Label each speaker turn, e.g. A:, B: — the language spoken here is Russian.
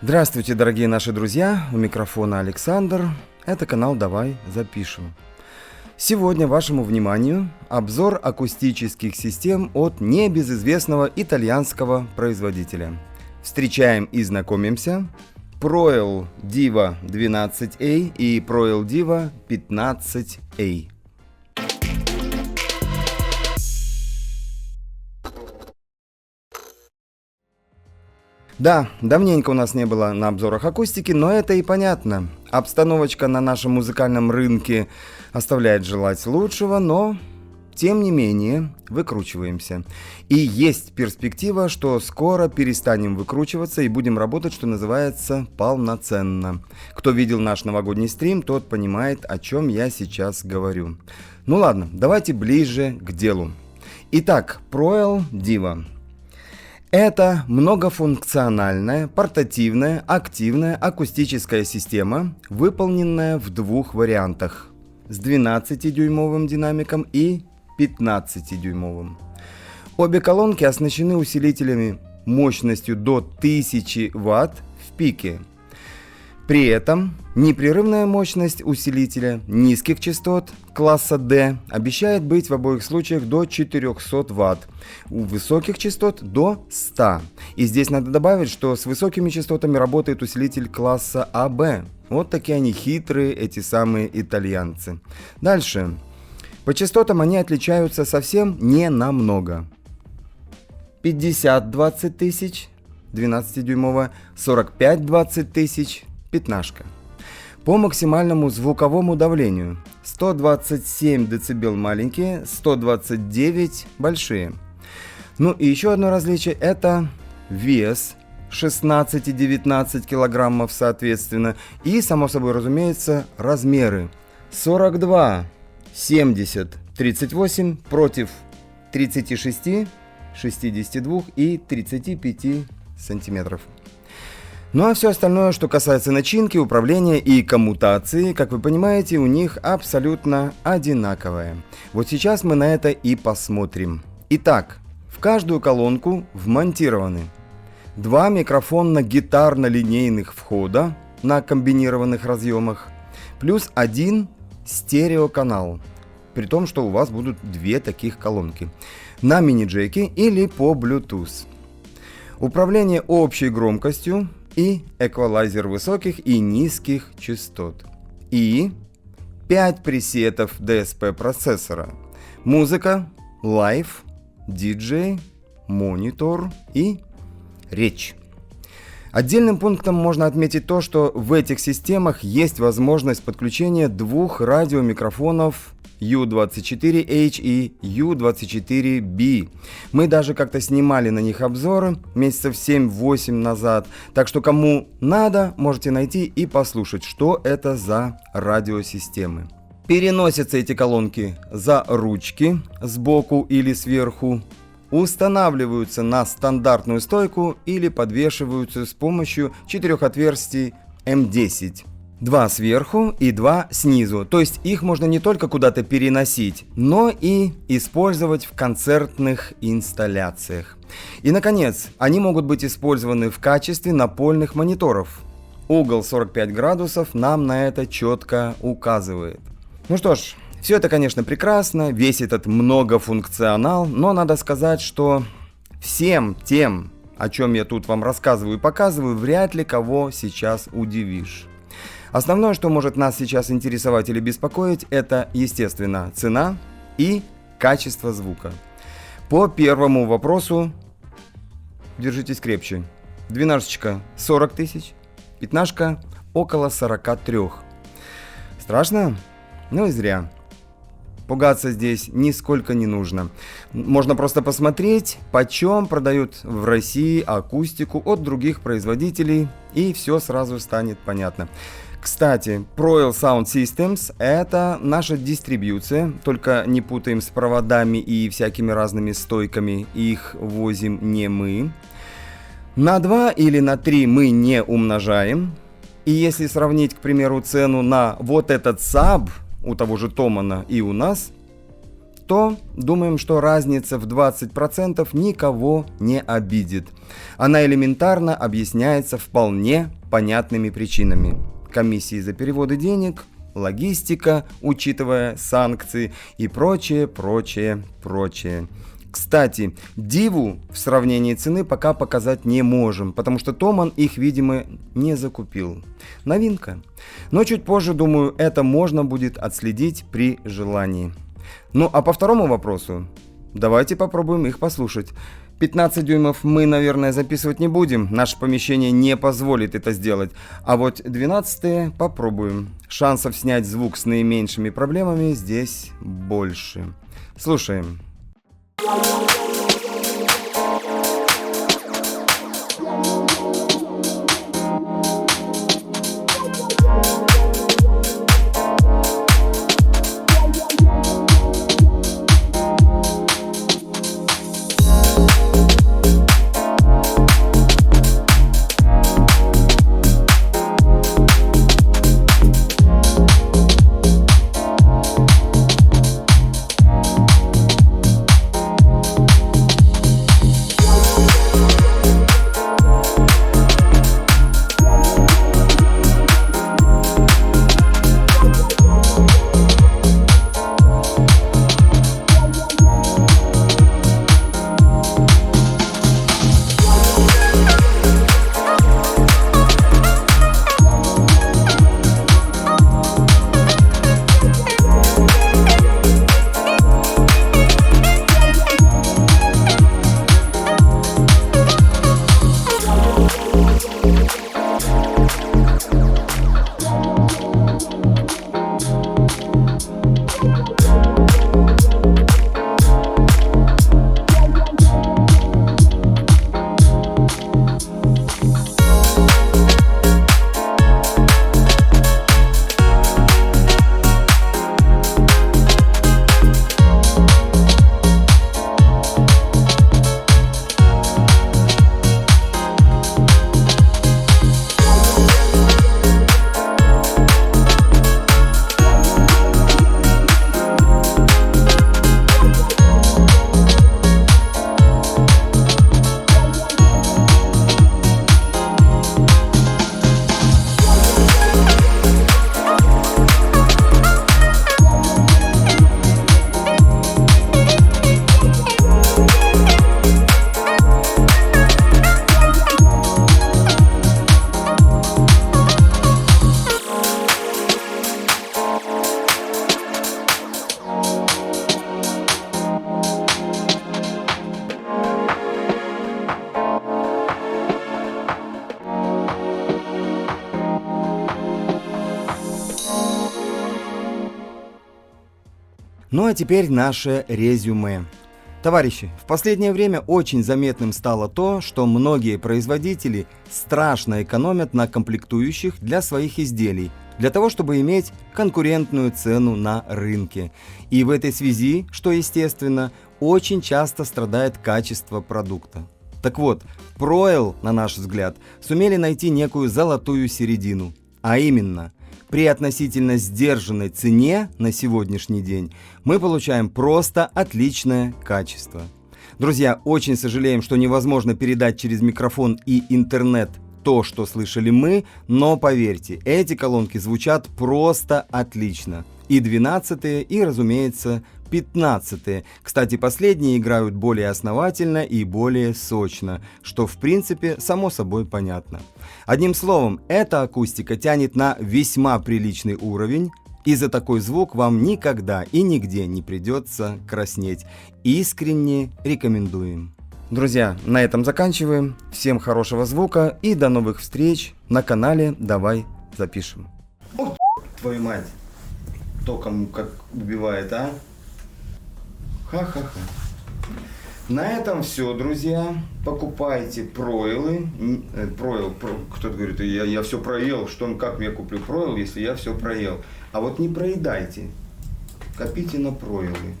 A: Здравствуйте, дорогие наши друзья, у микрофона Александр, это канал «Давай запишем». Сегодня вашему вниманию обзор акустических систем от небезызвестного итальянского производителя. Встречаем и знакомимся. Proel Diva 12A и Proel Diva 15A. Да, давненько у нас не было на обзорах акустики, но это и понятно. Обстановочка на нашем музыкальном рынке оставляет желать лучшего, но тем не менее выкручиваемся. И есть перспектива, что скоро перестанем выкручиваться и будем работать, что называется, полноценно. Кто видел наш новогодний стрим, тот понимает, о чем я сейчас говорю. Ну ладно, давайте ближе к делу. Итак, Proel Diva. Это многофункциональная, портативная, активная акустическая система, выполненная в двух вариантах с 12-дюймовым динамиком и 15-дюймовым. Обе колонки оснащены усилителями мощностью до 1000 Вт в пике. При этом непрерывная мощность усилителя низких частот класса D обещает быть в обоих случаях до 400 Вт, у высоких частот до 100. И здесь надо добавить, что с высокими частотами работает усилитель класса AB. Вот такие они хитрые, эти самые итальянцы. Дальше. По частотам они отличаются совсем не намного. 50-20 тысяч, 12-дюймовая, 45-20 тысяч, 15. По максимальному звуковому давлению 127 дБ маленькие, 129 большие. Ну и еще одно различие — это вес 16 и 19 килограммов соответственно. И, само собой разумеется, размеры 42, 70, 38 против 36, 62 и 35 сантиметров. Ну а все остальное, что касается начинки, управления и коммутации, как вы понимаете, у них абсолютно одинаковое. Вот сейчас мы на это и посмотрим. Итак, в каждую колонку вмонтированы два микрофонно-гитарно-линейных входа на комбинированных разъемах, плюс один стереоканал, при том, что у вас будут две таких колонки, на мини-джеке или по Bluetooth. Управление общей громкостью и эквалайзер высоких и низких частот. И 5 пресетов DSP процессора. Музыка, лайв, диджей, монитор и речь. Отдельным пунктом можно отметить то, что в этих системах есть возможность подключения двух радиомикрофонов U24H и U24B. Мы даже как-то снимали на них обзоры месяцев 7-8 назад, так что кому надо, можете найти и послушать, что это за радиосистемы. Переносятся эти колонки за ручки сбоку или сверху, устанавливаются на стандартную стойку или подвешиваются с помощью 4 отверстий М10. 2 сверху и 2 снизу, то есть их можно не только куда-то переносить, но и использовать в концертных инсталляциях. И, наконец, они могут быть использованы в качестве напольных мониторов. Угол 45 градусов нам на это четко указывает. Ну что ж, все это, конечно, прекрасно, весь этот многофункционал, но надо сказать, что всем тем, о чем я тут вам рассказываю и показываю, вряд ли кого сейчас удивишь. Основное, что может нас сейчас интересовать или беспокоить, это, естественно, цена и качество звука. По первому вопросу, держитесь крепче, 12 40 тысяч, 15 около 43. Страшно? Ну и зря. Пугаться здесь нисколько не нужно. Можно просто посмотреть, почем продают в России акустику от других производителей, и все сразу станет понятно. Кстати, Proel Sound Systems — это наша дистрибьюция, только не путаем с проводами и всякими разными стойками, их возим не мы. На 2 или на 3 мы не умножаем. И если сравнить, к примеру, цену на вот этот саб у того же Томана и у нас, что думаем, что разница в 20% никого не обидит. Она элементарно объясняется вполне понятными причинами. Комиссии за переводы денег, логистика, учитывая санкции и прочее. Кстати, диву в сравнении цены пока показать не можем, потому что Томан их, видимо, не закупил. Новинка. Но чуть позже, думаю, это можно будет отследить при желании. Ну а по второму вопросу, давайте попробуем их послушать. 15 дюймов мы, наверное, записывать не будем, наше помещение не позволит это сделать. А вот 12 попробуем. Шансов снять звук с наименьшими проблемами здесь больше. Слушаем. Ну а теперь наше резюме. Товарищи, в последнее время очень заметным стало то, что многие производители страшно экономят на комплектующих для своих изделий, для того, чтобы иметь конкурентную цену на рынке. И в этой связи, что естественно, очень часто страдает качество продукта. Так вот, Proel, на наш взгляд, сумели найти некую золотую середину, а именно – при относительно сдержанной цене на сегодняшний день мы получаем просто отличное качество. Друзья, очень сожалеем, что невозможно передать через микрофон и интернет то, что слышали мы, но поверьте, эти колонки звучат просто отлично. И 12-е, и, разумеется, 15-е. Кстати, последние играют более основательно и более сочно, что в принципе само собой понятно. Одним словом, эта акустика тянет на весьма приличный уровень, и за такой звук вам никогда и нигде не придется краснеть. Искренне рекомендуем. Друзья, на этом заканчиваем. Всем хорошего звука и до новых встреч на канале «Давай запишем». О, твою мать! Током как убивает, а? Ха-ха-ха. На этом все, друзья. Покупайте Проэлы. Кто-то говорит, я все проел. Как я куплю Проэл, если я все проел? А вот не проедайте. Копите на Проэлы.